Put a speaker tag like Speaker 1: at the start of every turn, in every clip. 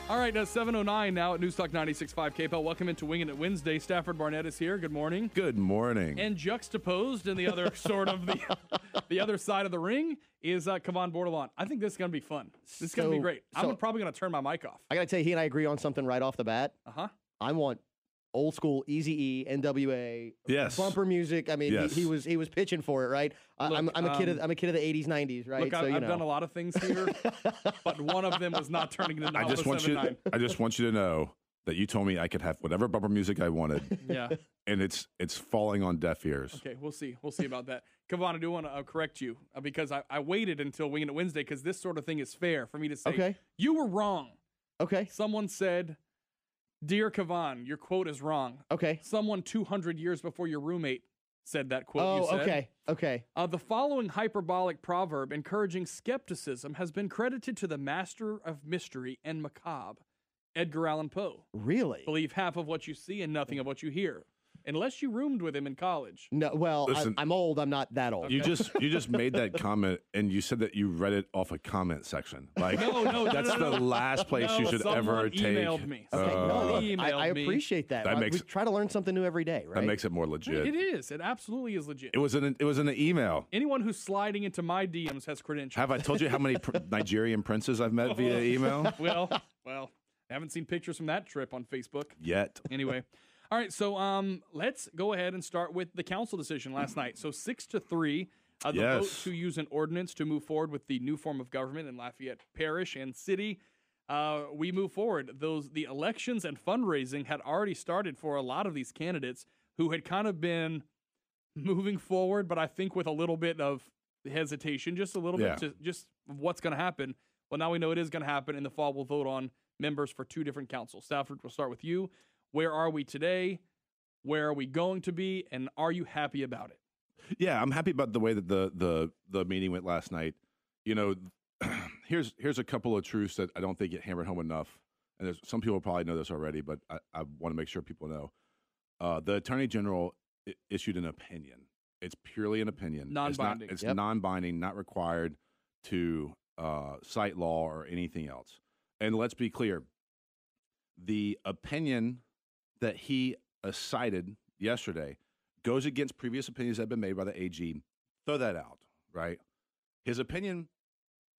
Speaker 1: All right, 7:09 now at News Talk 96.5 KPEL. Welcome into Wingin' It Wednesday. Stafford Barnett is here. Good morning.
Speaker 2: Good morning.
Speaker 1: And juxtaposed in the other sort of the other side of the ring is Kevon Bordelon. I think this is going to be fun. This is going to be great. I'm probably going to turn my mic off.
Speaker 3: I got to tell you, he and I agree on something right off the bat.
Speaker 1: Uh-huh.
Speaker 3: I want old school Eazy-E, NWA, bumper music. I mean, he was pitching for it, right?
Speaker 1: Look,
Speaker 3: I'm a kid of the 80s, 90s, right?
Speaker 1: Look, I've done a lot of things here, but one of them was not turning into
Speaker 2: I just want you to know that you told me I could have whatever bumper music I wanted.
Speaker 1: Yeah.
Speaker 2: And it's falling on deaf ears.
Speaker 1: Okay, we'll see. We'll see about that. Kevon, I do want to correct you because I waited until Wingin' It Wednesday because this sort of thing is fair for me to say, you were wrong.
Speaker 3: Okay.
Speaker 1: Someone said, "Dear Kevon, your quote is wrong."
Speaker 3: Okay.
Speaker 1: Someone 200 years before your roommate said that quote you said.
Speaker 3: Okay.
Speaker 1: The following hyperbolic proverb encouraging skepticism has been credited to the master of mystery and macabre, Edgar Allan Poe.
Speaker 3: Really?
Speaker 1: Believe half of what you see and nothing of what you hear. Unless you roomed with him in college.
Speaker 3: No, well, listen, I'm old. I'm not that old.
Speaker 1: Okay.
Speaker 2: You just made that comment, and you said that you read it off a comment section. Like,
Speaker 1: no,
Speaker 2: that's the last place you should ever take.
Speaker 1: Emailed me.
Speaker 3: Okay, I appreciate that. We try to learn something new every day, right?
Speaker 2: That makes it more legit.
Speaker 1: It is. It absolutely is legit.
Speaker 2: It was in an email.
Speaker 1: Anyone who's sliding into my DMs has credentials.
Speaker 2: Have I told you how many Nigerian princes I've met via email?
Speaker 1: Well, I haven't seen pictures from that trip on Facebook
Speaker 2: yet.
Speaker 1: Anyway. All right, so let's go ahead and start with the council decision last night. So 6-3, the vote to use an ordinance to move forward with the new form of government in Lafayette Parish and City. We move forward. The elections and fundraising had already started for a lot of these candidates who had kind of been moving forward, but I think with a little bit of hesitation, just a little bit to just what's going to happen. Well, now we know it is going to happen. In the fall, we'll vote on members for 2 different councils. Stafford, we'll start with you. Where are we today? Where are we going to be? And are you happy about it?
Speaker 2: Yeah, I'm happy about the way that the meeting went last night. You know, here's a couple of truths that I don't think get hammered home enough. And there's some people probably know this already, but I want to make sure people know. The Attorney General issued an opinion. It's purely an opinion.
Speaker 1: Non-binding.
Speaker 2: It's non-binding, not required to cite law or anything else. And let's be clear. The opinion that he cited yesterday goes against previous opinions that have been made by the AG. Throw that out, right? His opinion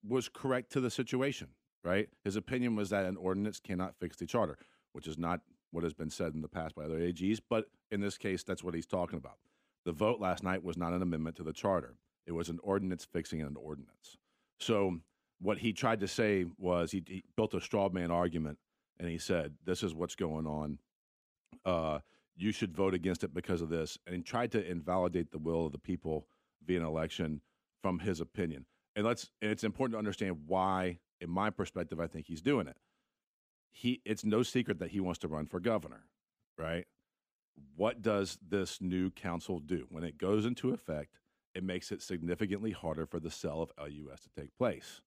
Speaker 2: was correct to the situation, right? His opinion was that an ordinance cannot fix the charter, which is not what has been said in the past by other AGs, but in this case, that's what he's talking about. The vote last night was not an amendment to the charter. It was an ordinance fixing an ordinance. So what he tried to say was he built a straw man argument, and he said, this is what's going on. You should vote against it because of this, and he tried to invalidate the will of the people via an election from his opinion. And it's important to understand why, in my perspective, I think he's doing it. It's no secret that he wants to run for governor, right? What does this new council do? When it goes into effect, it makes it significantly harder for the sale of LUS to take place.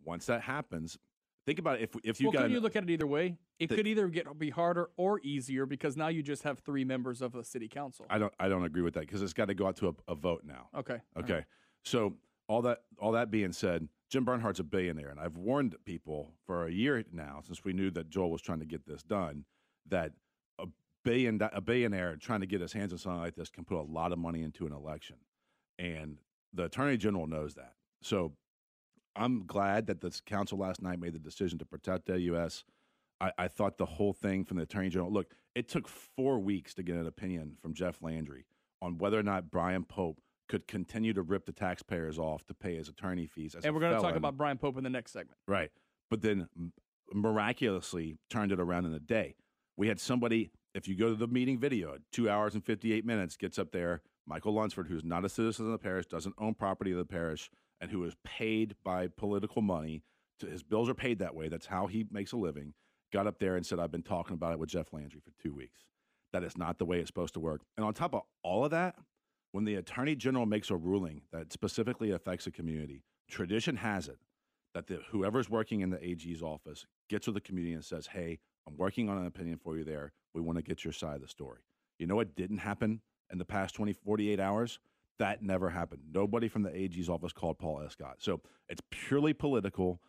Speaker 2: Once that happens, think about it. If you
Speaker 1: can you look at it either way? It could either be harder or easier because now you just have 3 members of the city council.
Speaker 2: I don't agree with that because it's got to go out to a vote now.
Speaker 1: Okay.
Speaker 2: Right. So all that being said, Jim Bernhardt's a billionaire, and I've warned people for a year now since we knew that Joel was trying to get this done that a billionaire trying to get his hands on something like this can put a lot of money into an election, and the Attorney General knows that. So I'm glad that this council last night made the decision to protect LUS. I thought the whole thing from the Attorney General, look, it took 4 weeks to get an opinion from Jeff Landry on whether or not Brian Pope could continue to rip the taxpayers off to pay his attorney fees.
Speaker 1: And we're going to talk about Brian Pope in the next segment.
Speaker 2: Right. But then miraculously turned it around in a day. We had somebody, if you go to the meeting video, 2 hours and 58 minutes, gets up there, Michael Lunsford, who's not a citizen of the parish, doesn't own property of the parish, and who is paid by political money. His bills are paid that way. That's how he makes a living. Got up there and said, I've been talking about it with Jeff Landry for 2 weeks. That is not the way it's supposed to work. And on top of all of that, when the Attorney General makes a ruling that specifically affects a community, tradition has it that whoever's working in the AG's office gets with the community and says, hey, I'm working on an opinion for you there. We want to get your side of the story. You know what didn't happen in the past 48 hours? That never happened. Nobody from the AG's office called Paul Escott. So it's purely political.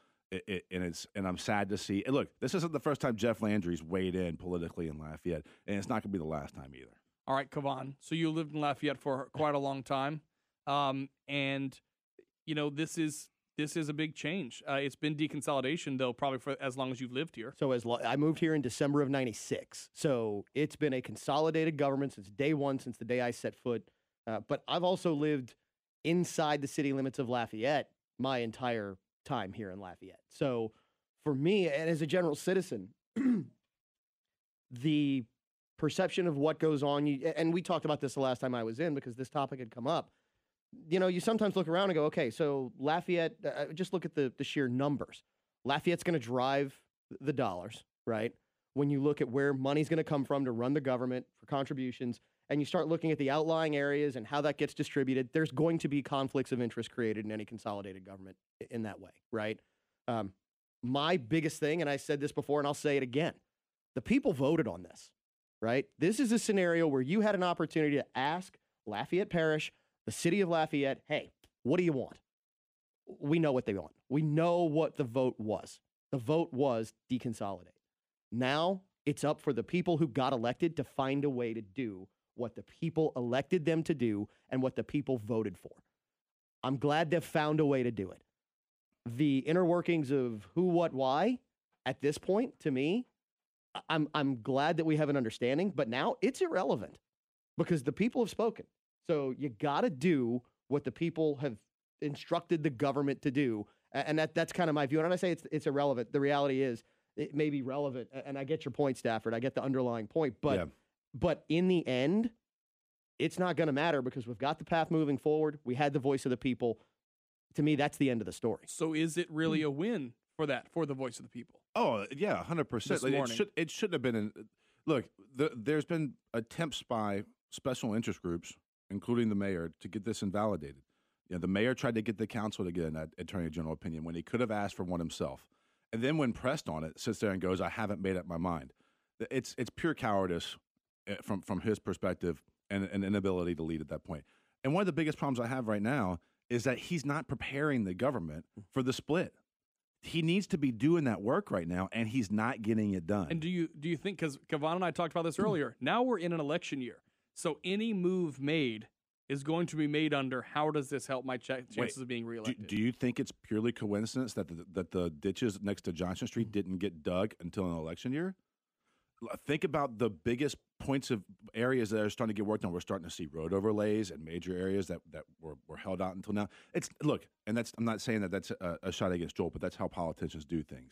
Speaker 2: and I'm sad to see. And look, this isn't the first time Jeff Landry's weighed in politically in Lafayette, and it's not going to be the last time either.
Speaker 1: All right, Kavan. So you lived in Lafayette for quite a long time, and this is a big change. It's been deconsolidation though, probably for as long as you've lived here.
Speaker 3: So I moved here in December of '96, so it's been a consolidated government since day one, since the day I set foot. But I've also lived inside the city limits of Lafayette my entire time here in Lafayette. So for me, and as a general citizen, the perception of what goes on, and we talked about this the last time I was in because this topic had come up. You sometimes look around and go, okay, so Lafayette, just look at the sheer numbers. Lafayette's going to drive the dollars, right? When you look at where money's going to come from to run the government for contributions, and you start looking at the outlying areas and how that gets distributed, there's going to be conflicts of interest created in any consolidated government in that way, right? My biggest thing, and I said this before and I'll say it again, the people voted on this, right? This is a scenario where you had an opportunity to ask Lafayette Parish, the city of Lafayette, hey, what do you want? We know what they want. We know what the vote was. The vote was deconsolidate. Now it's up for the people who got elected to find a way to do what the people elected them to do and what the people voted for. I'm glad they've found a way to do it. The inner workings of who, what, why, at this point, to me, I'm glad that we have an understanding, but now it's irrelevant because the people have spoken. So you got to do what the people have instructed the government to do, and that's kind of my view. And when I say it's irrelevant, the reality is it may be relevant, and I get your point, Stafford. I get the underlying point, but in the end, it's not going to matter because we've got the path moving forward. We had the voice of the people. To me, that's the end of the story.
Speaker 1: So is it really a win for the voice of the people?
Speaker 2: Oh, yeah, 100%. It shouldn't have been. Look, there's been attempts by special interest groups, including the mayor, to get this invalidated. The mayor tried to get the council to get an attorney general opinion when he could have asked for one himself. And then when pressed on it, sits there and goes, I haven't made up my mind. It's pure cowardice from his perspective and an inability to lead at that point. And one of the biggest problems I have right now is that he's not preparing the government for the split. He needs to be doing that work right now, and he's not getting it done.
Speaker 1: And do you think, because Kavan and I talked about this earlier, now we're in an election year, so any move made is going to be made under how does this help my chances of being reelected?
Speaker 2: Do you think it's purely coincidence that the ditches next to Johnson Street didn't get dug until an election year? Think about the biggest points of areas that are starting to get worked on. We're starting to see road overlays and major areas that were held out until now. I'm not saying that that's a shot against Joel, but that's how politicians do things.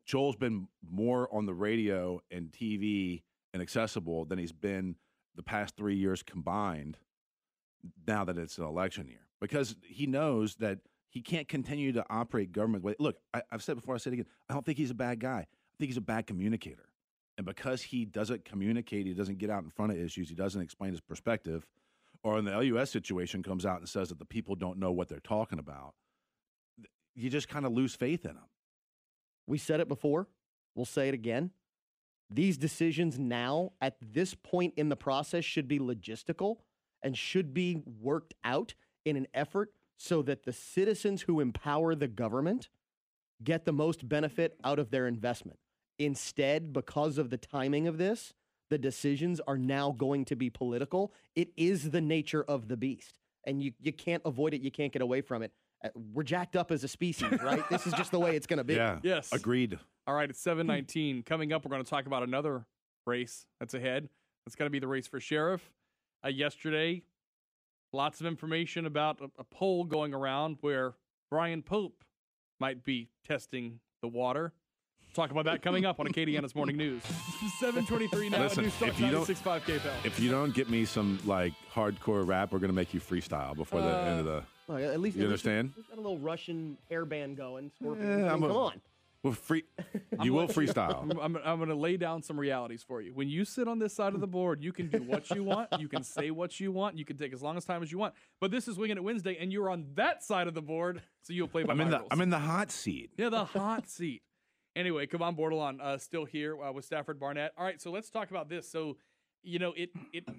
Speaker 2: Joel's been more on the radio and TV and accessible than he's been the past 3 years combined now that it's an election year, because he knows that he can't continue to operate government way. Look, I've said before, I said again, I don't think he's a bad guy. I think he's a bad communicator. And because he doesn't communicate, he doesn't get out in front of issues, he doesn't explain his perspective, or in the LUS situation comes out and says that the people don't know what they're talking about, you just kind of lose faith in him.
Speaker 3: We said it before. We'll say it again. These decisions now, at this point in the process, should be logistical and should be worked out in an effort so that the citizens who empower the government get the most benefit out of their investment. Instead, because of the timing of this, the decisions are now going to be political. It is the nature of the beast, and you can't avoid it. You can't get away from it. We're jacked up as a species, right? This is just the way it's going to be.
Speaker 2: Yeah.
Speaker 1: Yes.
Speaker 2: Agreed.
Speaker 1: All right, it's 7:19. Coming up, we're going to talk about another race that's ahead. It's going to be the race for sheriff. Yesterday, lots of information about a poll going around where Brian Pope might be testing the water. Talk about that coming up on Acadiana's Morning News. 7:23 now.
Speaker 2: Listen,
Speaker 1: News Talk 96.5 KPEL.
Speaker 2: If you don't get me some hardcore rap, we're going to make you freestyle before the end of the.
Speaker 3: Well, at least
Speaker 2: you understand?
Speaker 3: We've got a little Russian hairband going. Come on.
Speaker 2: Well, you will freestyle.
Speaker 1: I'm going to lay down some realities for you. When you sit on this side of the board, you can do what you want. You can say what you want. You can take as long as time as you want. But this is Wingin' It Wednesday, and you're on that side of the board, so you'll play by my rules.
Speaker 2: I'm in the hot seat.
Speaker 1: Yeah, the hot seat. Anyway, come on, Bordelon, still here with Stafford Barnett. All right, so let's talk about this. So, it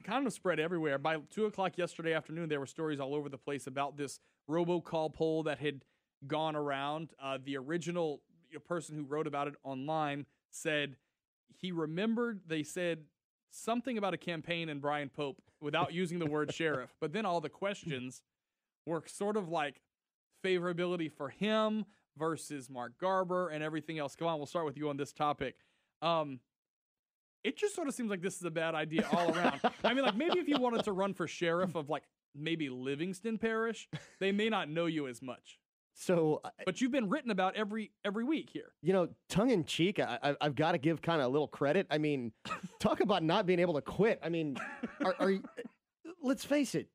Speaker 1: kind of spread everywhere. By 2 o'clock yesterday afternoon, there were stories all over the place about this robocall poll that had gone around. The original person who wrote about it online said he remembered they said something about a campaign and Brian Pope without using the word sheriff. But then all the questions were sort of like favorability for him versus Mark Garber and everything else. Come on, we'll start with you on this topic. It just sort of seems like this is a bad idea all around. I mean, like, maybe if you wanted to run for sheriff of, like, maybe Livingston Parish, they may not know you as much.
Speaker 3: So,
Speaker 1: but you've been written about every week here.
Speaker 3: You know, tongue in cheek, I've got to give kind of a little credit. I mean, talk about not being able to quit. I mean, let's face it.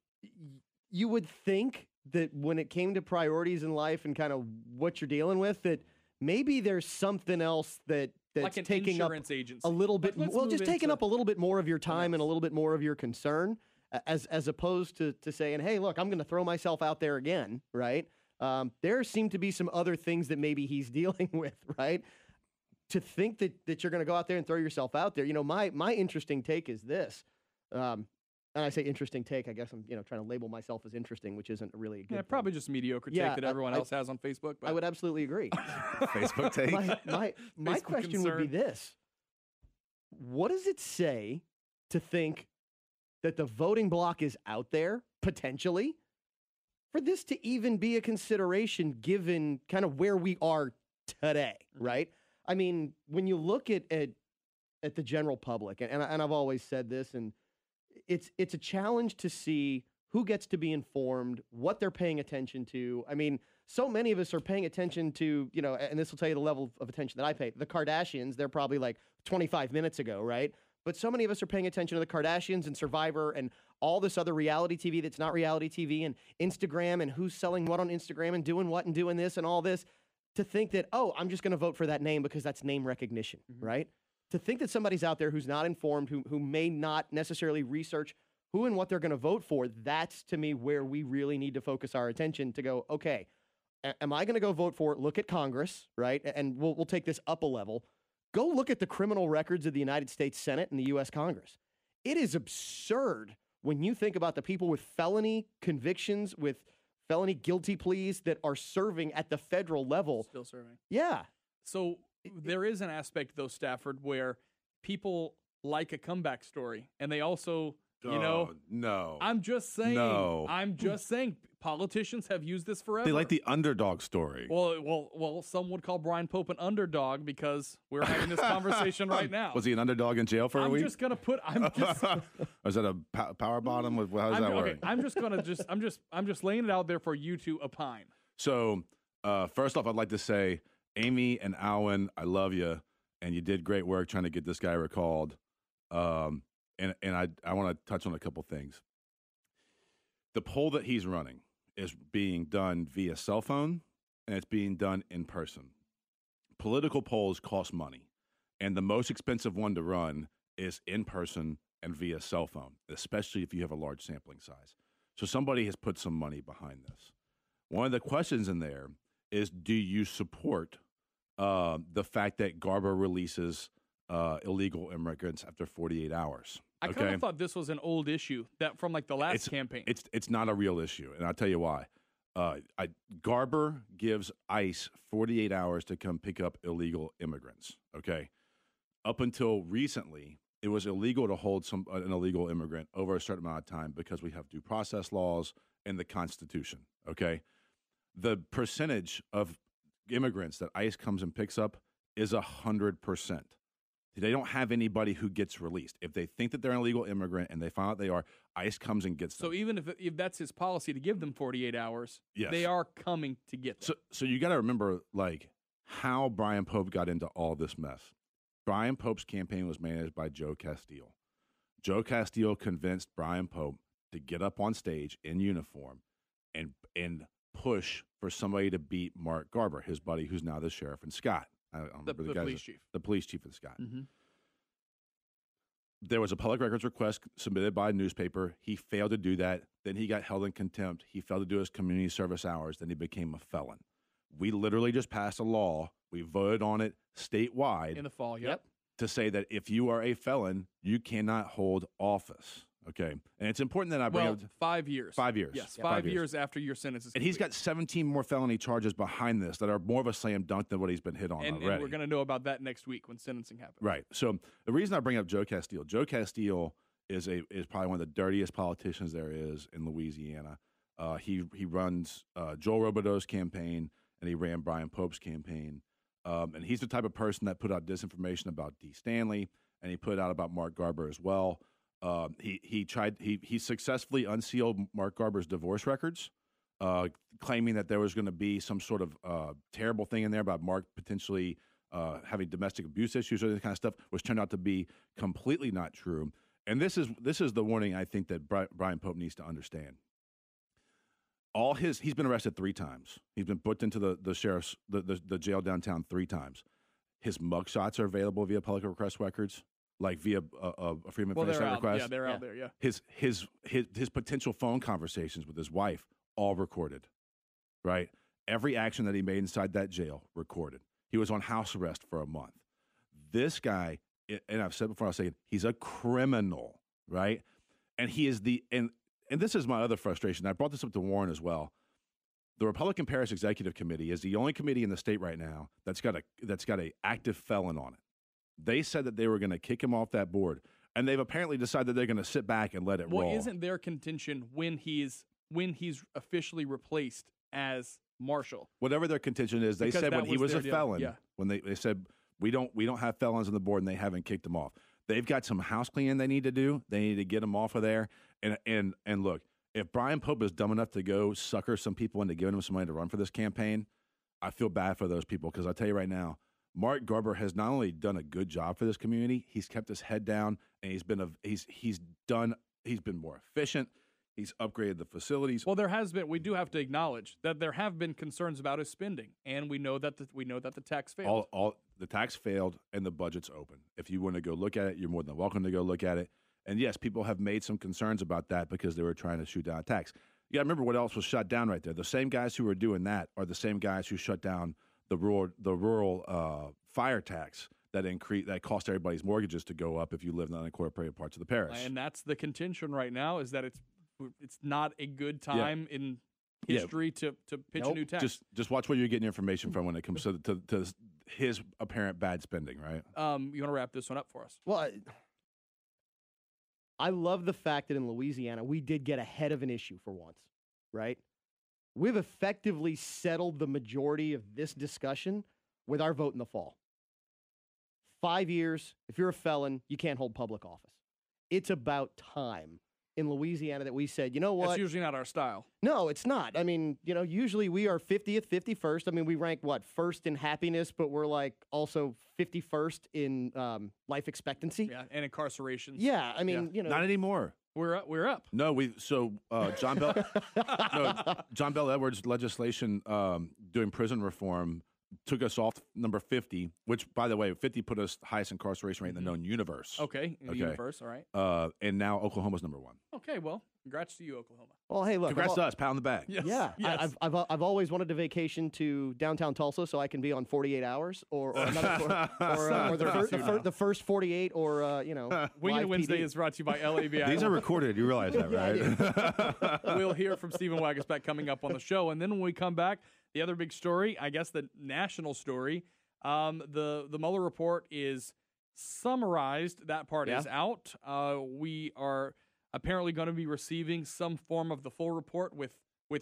Speaker 3: You would think that when it came to priorities in life and kind of what you're dealing with, that maybe there's something else that's
Speaker 1: like an
Speaker 3: taking up
Speaker 1: agency.
Speaker 3: a little bit. Well, just taking up a little bit more of your time and a little bit more of your concern, as opposed to saying, "Hey, look, I'm going to throw myself out there again." Right? There seem to be some other things that maybe he's dealing with. Right? To think that you're going to go out there and throw yourself out there. You know, my interesting take is this. And I say interesting take. I guess I'm trying to label myself as interesting, which isn't really a good.
Speaker 1: Yeah, probably just mediocre take that everyone else has on Facebook. But
Speaker 3: I would absolutely agree.
Speaker 2: Facebook take.
Speaker 3: My question would be this: what does it say to think that the voting block is out there potentially for this to even be a consideration, given kind of where we are today? Right? I mean, when you look at the general public, and I've always said this, and it's a challenge to see who gets to be informed, what they're paying attention to. I mean, so many of us are paying attention to, and this will tell you the level of attention that I pay. The Kardashians, they're probably like 25 minutes ago, right? But so many of us are paying attention to the Kardashians and Survivor and all this other reality TV that's not reality TV, and Instagram and who's selling what on Instagram and doing this and all this, to think that, oh, I'm just going to vote for that name because that's name recognition, right? To think that somebody's out there who's not informed, who may not necessarily research who and what they're going to vote for, that's, to me, where we really need to focus our attention to go, okay, am I going to go vote for it? Look at Congress, right? And we'll take this up a level. Go look at the criminal records of the United States Senate and the U.S. Congress. It is absurd when you think about the people with felony convictions, with felony guilty pleas that are serving at the federal level.
Speaker 1: Still serving.
Speaker 3: Yeah.
Speaker 1: So there is an aspect, though, Stafford, where people like a comeback story, and they also,
Speaker 2: no.
Speaker 1: I'm just saying.
Speaker 2: No.
Speaker 1: I'm just saying. Politicians have used this forever.
Speaker 2: They like the underdog story.
Speaker 1: Well, some would call Brian Pope an underdog because we're having this conversation right now.
Speaker 2: Was he an underdog in jail for a week?
Speaker 1: I'm just.
Speaker 2: Was that a power bottom? How does that work?
Speaker 1: I'm just laying it out there for you to opine.
Speaker 2: So, first off, I'd like to say, Amy and Alwyn, I love you, and you did great work trying to get this guy recalled. And I want to touch on a couple things. The poll that he's running is being done via cell phone, and it's being done in person. Political polls cost money, and the most expensive one to run is in person and via cell phone, especially if you have a large sampling size. So somebody has put some money behind this. One of the questions in there is, do you support the fact that Garber releases illegal immigrants after 48 hours?
Speaker 1: I kind of thought this was an old issue that from like the last campaign.
Speaker 2: It's not a real issue, and I'll tell you why. Garber gives ICE 48 hours to come pick up illegal immigrants. Okay, up until recently, it was illegal to hold an illegal immigrant over a certain amount of time because we have due process laws and the Constitution. Okay, the percentage of immigrants that ICE comes and picks up is 100%. They don't have anybody who gets released. If they think that they're an illegal immigrant and they find out they are, ICE comes and gets them.
Speaker 1: So even if that's his policy to give them 48 hours,
Speaker 2: yes,
Speaker 1: they are coming to get them.
Speaker 2: So you got to remember, like, how Brian Pope got into all this mess. Brian Pope's campaign was managed by Joe Castile. Joe Castile convinced Brian Pope to get up on stage in uniform and push for somebody to beat Mark Garber, his buddy, who's now the sheriff in Scott.
Speaker 1: The police chief.
Speaker 2: The police chief in Scott.
Speaker 1: Mm-hmm.
Speaker 2: There was a public records request submitted by a newspaper. He failed to do that. Then he got held in contempt. He failed to do his community service hours. Then he became a felon. We literally just passed a law. We voted on it statewide.
Speaker 1: In the fall, yep.
Speaker 2: To say that if you are a felon, you cannot hold office. Okay, and it's important that I bring up
Speaker 1: 5 years.
Speaker 2: 5 years.
Speaker 1: Yes,
Speaker 2: Yeah,
Speaker 1: 5 years after your sentence is
Speaker 2: and he's got 17 more felony charges behind this that are more of a slam dunk than what he's been hit on already.
Speaker 1: And we're going to know about that next week when sentencing happens.
Speaker 2: Right. So the reason I bring up Joe Castile is probably one of the dirtiest politicians there is in Louisiana. He runs Joel Robideau's campaign, and he ran Brian Pope's campaign. And he's the type of person that put out disinformation about D. Stanley, and he put out about Mark Garber as well. He successfully unsealed Mark Garber's divorce records, claiming that there was going to be some sort of terrible thing in there about Mark potentially having domestic abuse issues or this kind of stuff, which turned out to be completely not true. And this is the warning I think that Brian Pope needs to understand. He's been arrested 3 times. He's been put into the sheriff's the jail downtown 3 times. His mugshots are available via public request records, like via a Freedom of Information request.
Speaker 1: Yeah, they're out there. Yeah.
Speaker 2: His potential phone conversations with his wife all recorded, right? Every action that he made inside that jail recorded. He was on house arrest for a month. This guy, and I've said before, I'll say it, he's a criminal, right? And he is and this is my other frustration. I brought this up to Warren as well. The Republican Parish Executive Committee is the only committee in the state right now that's got a active felon on it. They said that they were going to kick him off that board, and they've apparently decided they're going to sit back and let it roll.
Speaker 1: Well, isn't their contention when he's officially replaced as marshal?
Speaker 2: Whatever their contention is, they said when he was a felon,
Speaker 1: yeah.
Speaker 2: when they said we don't have felons on the board, and they haven't kicked him off. They've got some house cleaning they need to do. They need to get him off of there. And look, if Brian Pope is dumb enough to go sucker some people into giving him some money to run for this campaign, I feel bad for those people because I'll tell you right now, Mark Garber has not only done a good job for this community, he's kept his head down, and he's been more efficient. He's upgraded the facilities.
Speaker 1: Well, we do have to acknowledge that there have been concerns about his spending, and we know that the tax failed.
Speaker 2: The tax failed, and the budget's open. If you want to go look at it, you're more than welcome to go look at it. And yes, people have made some concerns about that because they were trying to shoot down a tax. You got to remember what else was shut down right there. The same guys who were doing that are the same guys who shut down the rural fire tax that cost everybody's mortgages to go up if you live in unincorporated parts of the parish.
Speaker 1: And that's the contention right now, is that it's not a good time in history to pitch a new tax.
Speaker 2: Just watch where you're getting your information from when it comes to his apparent bad spending, right?
Speaker 1: You want to wrap this one up for us?
Speaker 3: Well, I love the fact that in Louisiana we did get ahead of an issue for once, right? We've effectively settled the majority of this discussion with our vote in the fall. 5 years, if you're a felon, you can't hold public office. It's about time in Louisiana that we said, you know what?
Speaker 1: That's usually not our style.
Speaker 3: No, it's not. I mean, usually we are 50th, 51st. I mean, we rank, first in happiness, but we're like also 51st in life expectancy.
Speaker 1: Yeah, and incarcerations.
Speaker 3: Yeah, I mean,
Speaker 2: Not anymore.
Speaker 1: We're up.
Speaker 2: No, John Bell Edwards legislation doing prison reform took us off number 50, which, by the way, 50 put us highest incarceration rate in the known universe.
Speaker 1: Okay, universe, all right.
Speaker 2: And now Oklahoma's number 1.
Speaker 1: Okay, well, congrats to you, Oklahoma.
Speaker 3: Well, hey, look.
Speaker 2: Congrats to us, pat on the back.
Speaker 1: Yes.
Speaker 3: Yeah,
Speaker 1: yes.
Speaker 3: I've always wanted to vacation to downtown Tulsa so I can be on 48 hours or another or the first 48 or
Speaker 1: Wingin Wednesday is brought to you by LABI.
Speaker 2: These are recorded. You realize that, right?
Speaker 1: We'll hear from Stephen Wagasback coming up on the show, and then when we come back, the other big story, I guess the national story, the Mueller report is summarized. That part is out. We are apparently going to be receiving some form of the full report with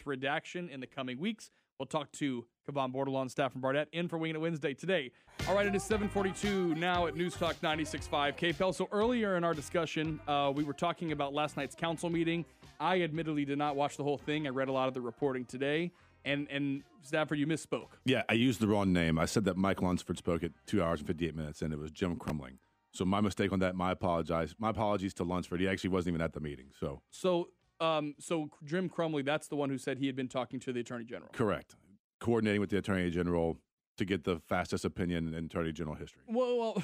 Speaker 1: redaction in the coming weeks. We'll talk to Kevon Bordelon, staff from Barnett, in for Wingin' It Wednesday today. All right, it is 7:42 now at News Talk 96.5 KPEL. So earlier in our discussion, we were talking about last night's council meeting. I admittedly did not watch the whole thing. I read a lot of the reporting today. And Stafford, you misspoke.
Speaker 2: Yeah, I used the wrong name. I said that Mike Lunsford spoke at 2 hours and 58 minutes, and it was Jim Crumling. So my mistake on that. My apologies to Lunsford. He actually wasn't even at the meeting. So Jim Crumley, that's the one who said he had been talking to the Attorney General. Correct. Coordinating with the Attorney General to get the fastest opinion in Attorney General history.
Speaker 1: Well,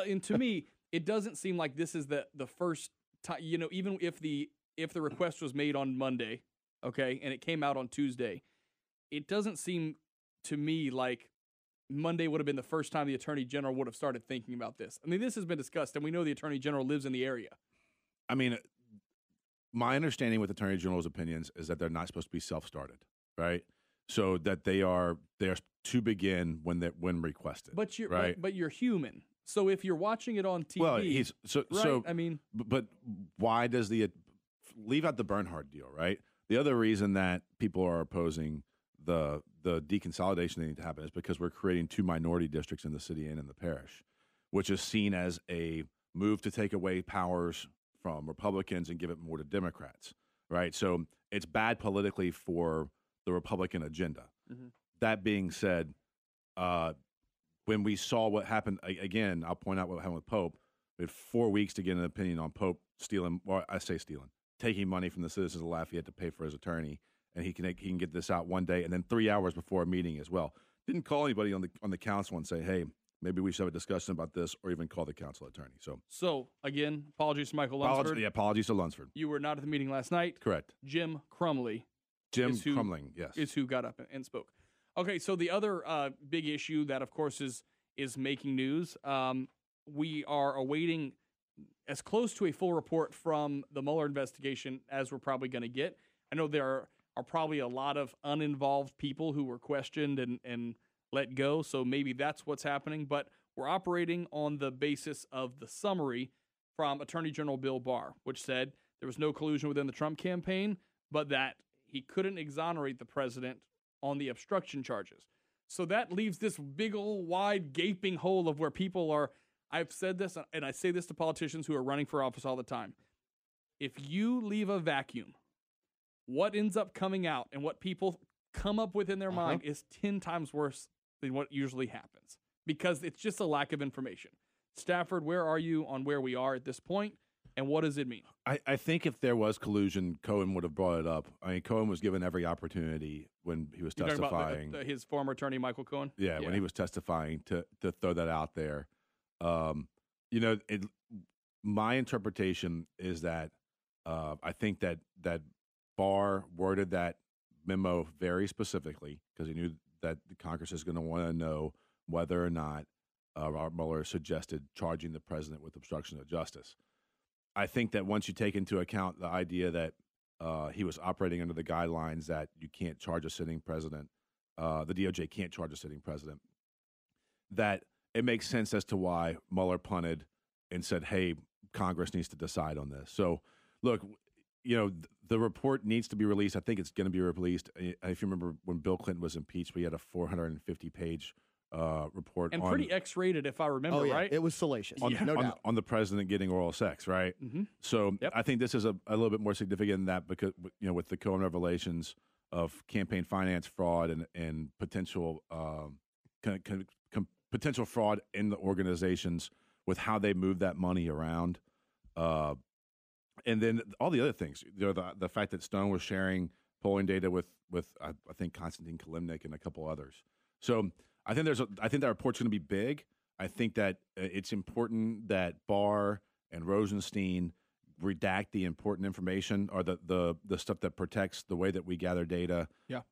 Speaker 1: and to me, it doesn't seem like this is the first time. Even if the request was made on Monday, okay, and it came out on Tuesday, it doesn't seem to me like Monday would have been the first time the Attorney General would have started thinking about this. I mean, this has been discussed, and we know the Attorney General lives in the area.
Speaker 2: I mean, my understanding with Attorney General's opinions is that they're not supposed to be self-started, right? So that they're to begin when requested.
Speaker 1: But you're
Speaker 2: right.
Speaker 1: But you're human. So if you're watching it on TV,
Speaker 2: well, he's so
Speaker 1: right?
Speaker 2: so.
Speaker 1: I mean,
Speaker 2: but why does leave out the Bernhard deal, right? The other reason that people are opposing the deconsolidation that need to happen is because we're creating 2 minority districts in the city and in the parish, which is seen as a move to take away powers from Republicans and give it more to Democrats, right? So it's bad politically for the Republican agenda.
Speaker 1: Mm-hmm.
Speaker 2: That being said, when we saw what happened, again, I'll point out what happened with Pope. We had 4 weeks to get an opinion on Pope taking money from the citizens of Lafayette to pay for his attorney, and he can get this out one day, and then 3 hours before a meeting as well. Didn't call anybody on the council and say, hey, maybe we should have a discussion about this, or even call the council attorney. So
Speaker 1: again, apologies to Michael Lunsford.
Speaker 2: Apologies to Lunsford.
Speaker 1: You were not at the meeting last night.
Speaker 2: Correct.
Speaker 1: Jim Crumley.
Speaker 2: Crumling, yes.
Speaker 1: Is who got up and spoke. Okay, so the other big issue that, of course, is making news, we are awaiting as close to a full report from the Mueller investigation as we're probably going to get. I know there are probably a lot of uninvolved people who were questioned and let go, so maybe that's what's happening. But we're operating on the basis of the summary from Attorney General Bill Barr, which said there was no collusion within the Trump campaign, but that he couldn't exonerate the president on the obstruction charges. So that leaves this big old wide gaping hole of where people are. I've said this, and I say this to politicians who are running for office all the time. If you leave a vacuum, what ends up coming out and what people come up with in their mind is 10 times worse than what usually happens, because it's just a lack of information. Stafford, where are you on where we are at this point, and what does it mean?
Speaker 2: I think if there was collusion, Cohen would have brought it up. I mean, Cohen was given every opportunity when he was testifying.
Speaker 1: About his former attorney, Michael Cohen?
Speaker 2: Yeah, when he was testifying to throw that out there. My interpretation is that I think that Barr worded that memo very specifically because he knew that the Congress is going to want to know whether or not Robert Mueller suggested charging the president with obstruction of justice. I think that once you take into account the idea that he was operating under the guidelines that you can't charge a sitting president, the DOJ can't charge a sitting president, that it makes sense as to why Mueller punted and said, hey, Congress needs to decide on this. So, look, the report needs to be released. I think it's going to be released. If you remember when Bill Clinton was impeached, we had a 450-page report.
Speaker 1: And pretty X-rated, if I remember right.
Speaker 3: It was salacious.
Speaker 1: No
Speaker 3: doubt.
Speaker 2: On the president getting oral sex, right?
Speaker 1: Mm-hmm.
Speaker 2: So I think this is a little bit more significant than that because, with the Cohen revelations of campaign finance fraud and potential potential fraud in the organizations with how they move that money around. And then all the other things, the fact that Stone was sharing polling data with I think Konstantin Kalimnik and a couple others. So I think that report's going to be big. I think that it's important that Barr and Rosenstein redact the important information or the stuff that protects the way that we gather data.
Speaker 1: Yeah.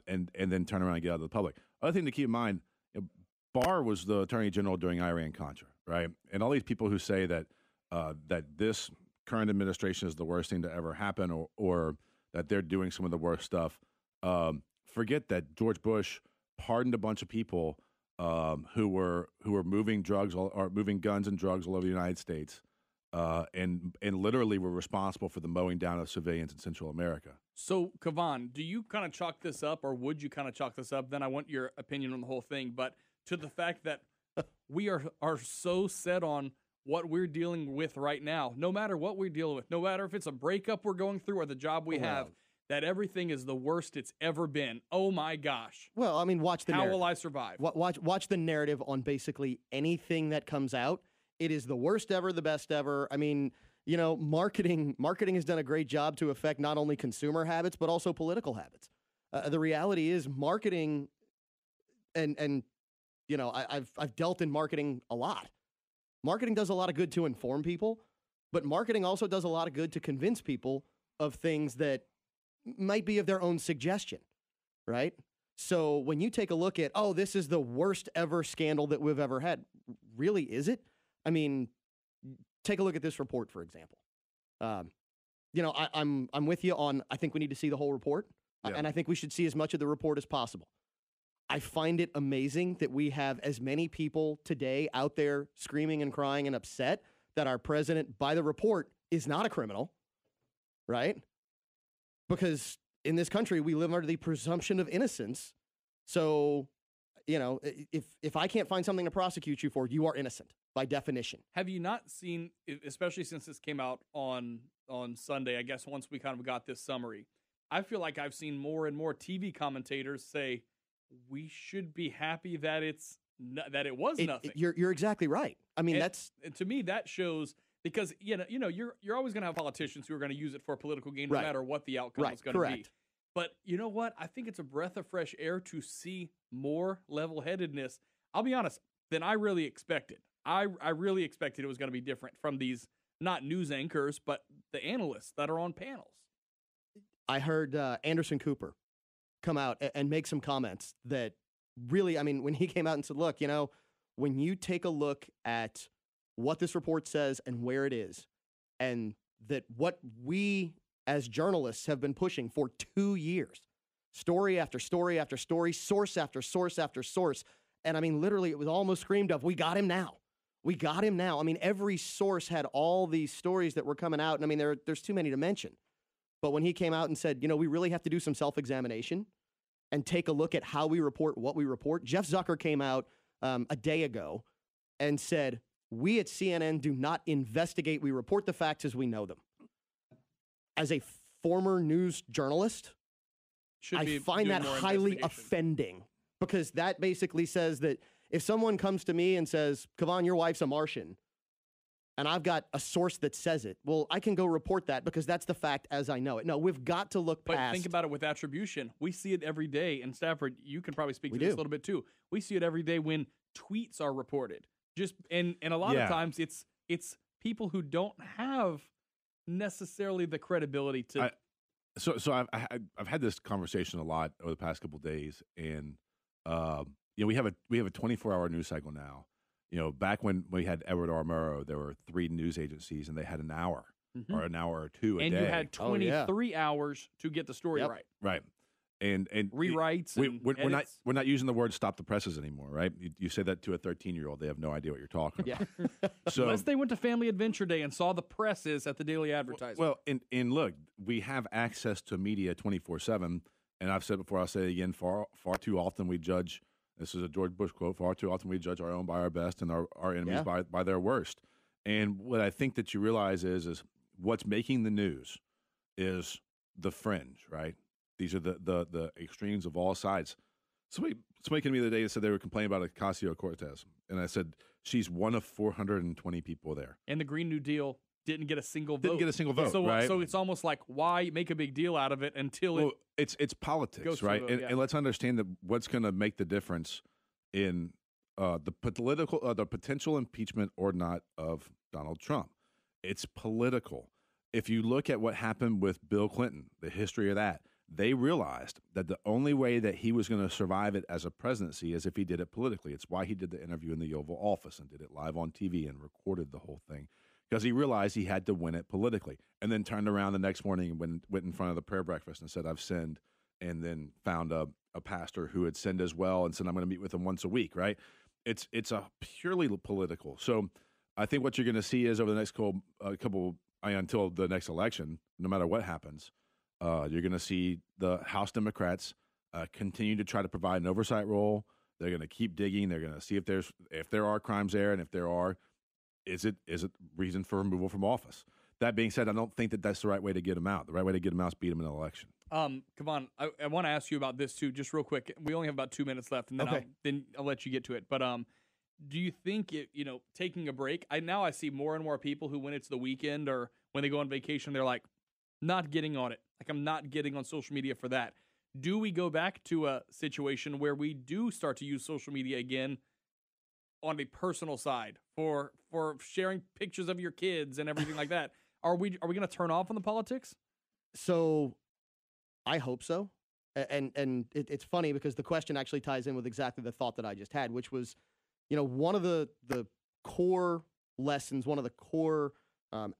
Speaker 2: And then turn around and get out to the public. Other thing to keep in mind, Barr was the Attorney General during Iran-Contra, right? And all these people who say that that this current administration is the worst thing to ever happen, or that they're doing some of the worst stuff, forget that George Bush pardoned a bunch of people who were moving drugs or moving guns and drugs all over the United States, and literally were responsible for the mowing down of civilians in Central America.
Speaker 1: So, Kavan, do you kind of chalk this up, or would you kind of chalk this up? Then I want your opinion on the whole thing, but to the fact that we are so set on what we're dealing with right now, no matter what we're dealing with, no matter if it's a breakup we're going through or the job we have, that everything is the worst it's ever been. Oh my gosh.
Speaker 3: Well, I mean, watch the
Speaker 1: narrative.
Speaker 3: How
Speaker 1: will I survive?
Speaker 3: Watch the narrative on basically anything that comes out. It is the worst ever, the best ever. I mean, marketing has done a great job to affect not only consumer habits, but also political habits. The reality is marketing, and I've dealt in marketing a lot. Marketing does a lot of good to inform people, but marketing also does a lot of good to convince people of things that might be of their own suggestion, right? So when you take a look at, this is the worst ever scandal that we've ever had, really, is it? I mean, take a look at this report, for example. I'm with you on. I think we need to see the whole report, and I think we should see as much of the report as possible. I find it amazing that we have as many people today out there screaming and crying and upset that our president, by the report, is not a criminal, right? Because in this country, we live under the presumption of innocence. So, if I can't find something to prosecute you for, you are innocent by definition.
Speaker 1: Have you not seen, especially since this came out on Sunday, I guess once we kind of got this summary, I feel like I've seen more and more TV commentators say, we should be happy that it was nothing.
Speaker 3: You're exactly right. I mean,
Speaker 1: and to me that shows, because you're always going to have politicians who are going to use it for a political gain, no matter what the outcome is going to be. But you know what? I think it's a breath of fresh air to see more level-headedness. I'll be honest, than I really expected. I really expected it was going to be different from these not news anchors, but the analysts that are on panels.
Speaker 3: I heard Anderson Cooper come out and make some comments that really, I mean, when he came out and said, look, when you take a look at what this report says and where it is, and that what we as journalists have been pushing for 2 years, story after story after story, source after source after source. And I mean, literally, it was almost screamed of, we got him now. We got him now. I mean, every source had all these stories that were coming out. And I mean, there's too many to mention. But when he came out and said, we really have to do some self-examination and take a look at how we report what we report. Jeff Zucker came out a day ago and said, we at CNN do not investigate. We report the facts as we know them. As a former news journalist, I find that highly offending, because that basically says that if someone comes to me and says, Kavan, your wife's a Martian, and I've got a source that says it, well, I can go report that because that's the fact as I know it. No, we've got to look past.
Speaker 1: But think about it with attribution. We see it every day. And Stafford, you can probably speak to this a little bit too. We see it every day when tweets are reported. And a lot of times it's people who don't have necessarily the credibility to.
Speaker 2: So I've had this conversation a lot over the past couple of days, and we have a 24-hour news cycle now. Back when we had Edward R. Murrow, there were 3 news agencies, and they had an hour or an hour or 2 a day.
Speaker 1: And you had 23 hours to get the story right.
Speaker 2: Right. And
Speaker 1: rewrites.
Speaker 2: We're not using the word "stop the presses" anymore, right? You say that to a 13-year-old, they have no idea what you're talking about.
Speaker 1: Yeah. So unless they went to Family Adventure Day and saw the presses at the Daily Advertiser.
Speaker 2: Well, and look, we have access to media 24/7, and I've said before, I'll say it again. Far too often we judge. This is a George Bush quote. Far too often we judge our own by our best and our enemies by their worst. And what I think that you realize is what's making the news is the fringe, right? These are the extremes of all sides. Somebody came to me the other day and said they were complaining about Ocasio-Cortez. And I said, she's one of 420 people there.
Speaker 1: And the Green New Deal didn't get a single vote.
Speaker 2: Right?
Speaker 1: So it's almost like, why make a big deal out of it until
Speaker 2: it's politics, right? And let's understand that what's going to make the difference in the potential impeachment or not of Donald Trump. It's political. If you look at what happened with Bill Clinton, the history of that, they realized that the only way that he was going to survive it as a presidency is if he did it politically. It's why he did the interview in the Oval Office and did it live on TV and recorded the whole thing, because he realized he had to win it politically, and then turned around the next morning and went in front of the prayer breakfast and said, I've sinned, and then found a pastor who had sinned as well and said, I'm going to meet with him once a week, right? It's a purely political. So I think what you're going to see is over the next until the next election, no matter what happens, you're going to see the House Democrats continue to try to provide an oversight role. They're going to keep digging. They're going to see if there are crimes there, and if there are, is it reason for removal from office? That being said, I don't think that that's the right way to get them out. The right way to get them out is beat them in an election.
Speaker 1: Kavan, I want to ask you about this too, just real quick. We only have about 2 minutes left, and then I'll let you get to it. But do you think taking a break? I see more and more people who, when it's the weekend or when they go on vacation, they're like, not getting on it. Like, I'm not getting on social media for that. Do we go back to a situation where we do start to use social media again on a personal side for sharing pictures of your kids and everything like that? Are we going to turn off on the politics?
Speaker 3: So I hope so. And it's funny because the question actually ties in with exactly the thought that I just had, which was, one of the core lessons, one of the core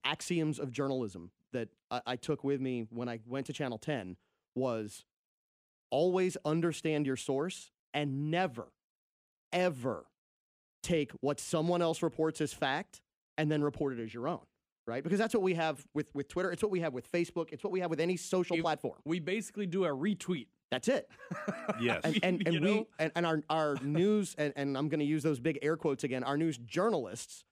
Speaker 3: axioms of journalism that I took with me when I went to Channel 10 was always understand your source and never, ever take what someone else reports as fact and then report it as your own, right? Because that's what we have with Twitter. It's what we have with Facebook. It's what we have with any social platform.
Speaker 1: We basically do a retweet.
Speaker 3: That's it.
Speaker 2: Yes.
Speaker 3: And our news, and I'm going to use those big air quotes again, our news journalists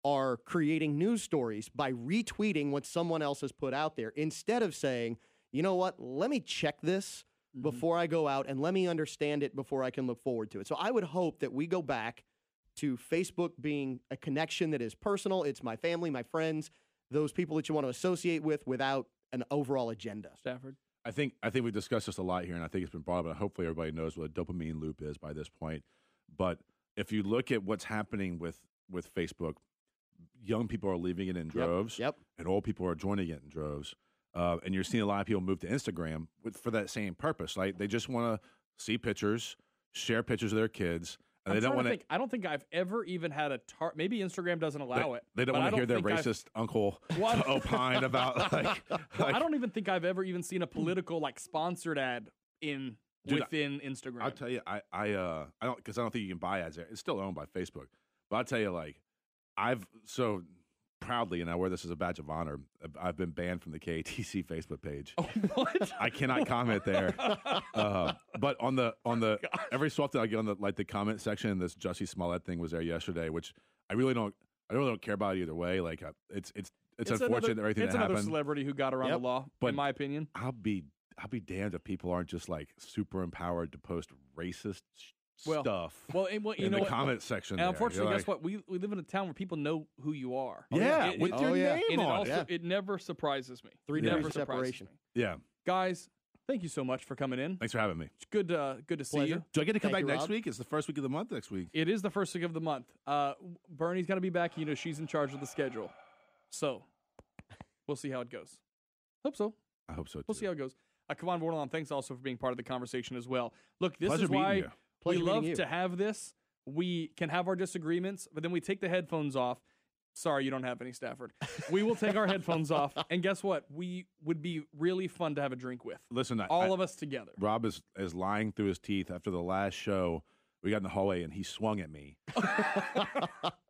Speaker 3: are creating news stories by retweeting what someone else has put out there instead of saying, you know what, let me check this before I go out and let me understand it before I can look forward to it. So I would hope that we go back to Facebook being a connection that is personal. It's my family, my friends, those people that you want to associate with without an overall agenda.
Speaker 1: Stafford?
Speaker 2: I think we've discussed this a lot here, and I think it's been brought up, and hopefully everybody knows what a dopamine loop is by this point. But if you look at what's happening with Facebook, young people are leaving it in droves, and old people are joining it in droves. And you're seeing a lot of people move to Instagram for that same purpose. Like they just want to see pictures, share pictures of their kids. And they don't want to.
Speaker 1: I don't think I've ever even had maybe Instagram doesn't allow it.
Speaker 2: They don't want to hear their racist uncle opine about like.
Speaker 1: I don't even think I've ever even seen a political sponsored ad within Instagram.
Speaker 2: I'll tell you, I don't, because I don't think you can buy ads there. It's still owned by Facebook, but I'll tell you, I've so proudly, and I wear this as a badge of honor, I've been banned from the KATC Facebook page.
Speaker 1: Oh, what?
Speaker 2: I cannot comment there. But on the every so often I get on the comment section. This Jussie Smollett thing was there yesterday, which I really don't care about either way. It's unfortunate that everything that happened. It's
Speaker 1: another celebrity who got around the law, but in my opinion.
Speaker 2: I'll be damned if people aren't just super empowered to post racist stuff.
Speaker 1: Well, you know
Speaker 2: the comment section.
Speaker 1: And unfortunately, guess what? We live in a town where people know who you are.
Speaker 2: Yeah, with your name on it.
Speaker 1: It never surprises me.
Speaker 3: 3-degree separation.
Speaker 2: Yeah,
Speaker 1: guys, thank you so much for coming in.
Speaker 2: Thanks for having me.
Speaker 1: It's good to see you.
Speaker 2: Do I get to come back next week? It's the first week of the month next week.
Speaker 1: It is the first week of the month. Bernie's gonna be back. You know, she's in charge of the schedule, so we'll see how it goes. Hope so.
Speaker 2: I hope so too.
Speaker 1: We'll see how it goes. Kavon Bordelon, thanks also for being part of the conversation as well. Look, this
Speaker 2: Pleasure
Speaker 1: is why.
Speaker 2: meeting you.
Speaker 1: We love to have this. We can have our disagreements, but then we take the headphones off. Sorry, you don't have any, Stafford. We will take our headphones off, and guess what? We would be really fun to have a drink with.
Speaker 2: Listen,
Speaker 1: all of us together.
Speaker 2: Rob is lying through his teeth after the last show. We got in the hallway, and he swung at me.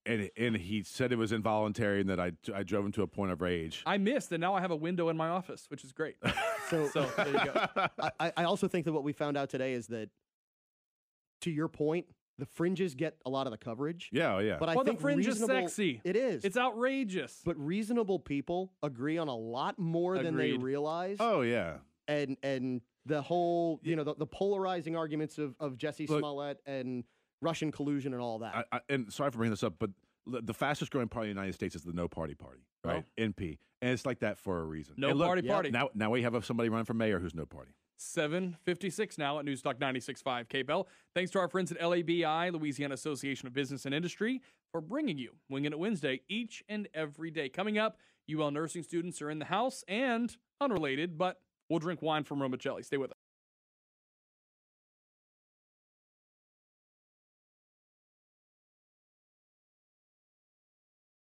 Speaker 2: and he said it was involuntary and that I drove him to a point of rage.
Speaker 1: I missed, and now I have a window in my office, which is great. So there you go.
Speaker 3: I also think that what we found out today is that, to your point, the fringes get a lot of the coverage.
Speaker 2: Yeah.
Speaker 3: But I think
Speaker 1: the fringe is sexy.
Speaker 3: It is.
Speaker 1: It's outrageous.
Speaker 3: But reasonable people agree on a lot more than they realize.
Speaker 2: Oh, yeah.
Speaker 3: And the whole, the polarizing arguments of Jussie Smollett and Russian collusion and all that.
Speaker 2: And sorry for bringing this up, but the fastest growing party in the United States is the No Party Party, right?
Speaker 1: Oh.
Speaker 2: NP. And it's like that for a reason.
Speaker 1: No party.
Speaker 2: Now we have somebody running for mayor who's no party.
Speaker 1: 7:56 now at Newstalk 96.5 KBEL. Thanks to our friends at LABI, Louisiana Association of Business and Industry, for bringing you Wingin' It Wednesday each and every day. Coming up, UL nursing students are in the house and unrelated, but we'll drink wine from Romicelli. Stay with us.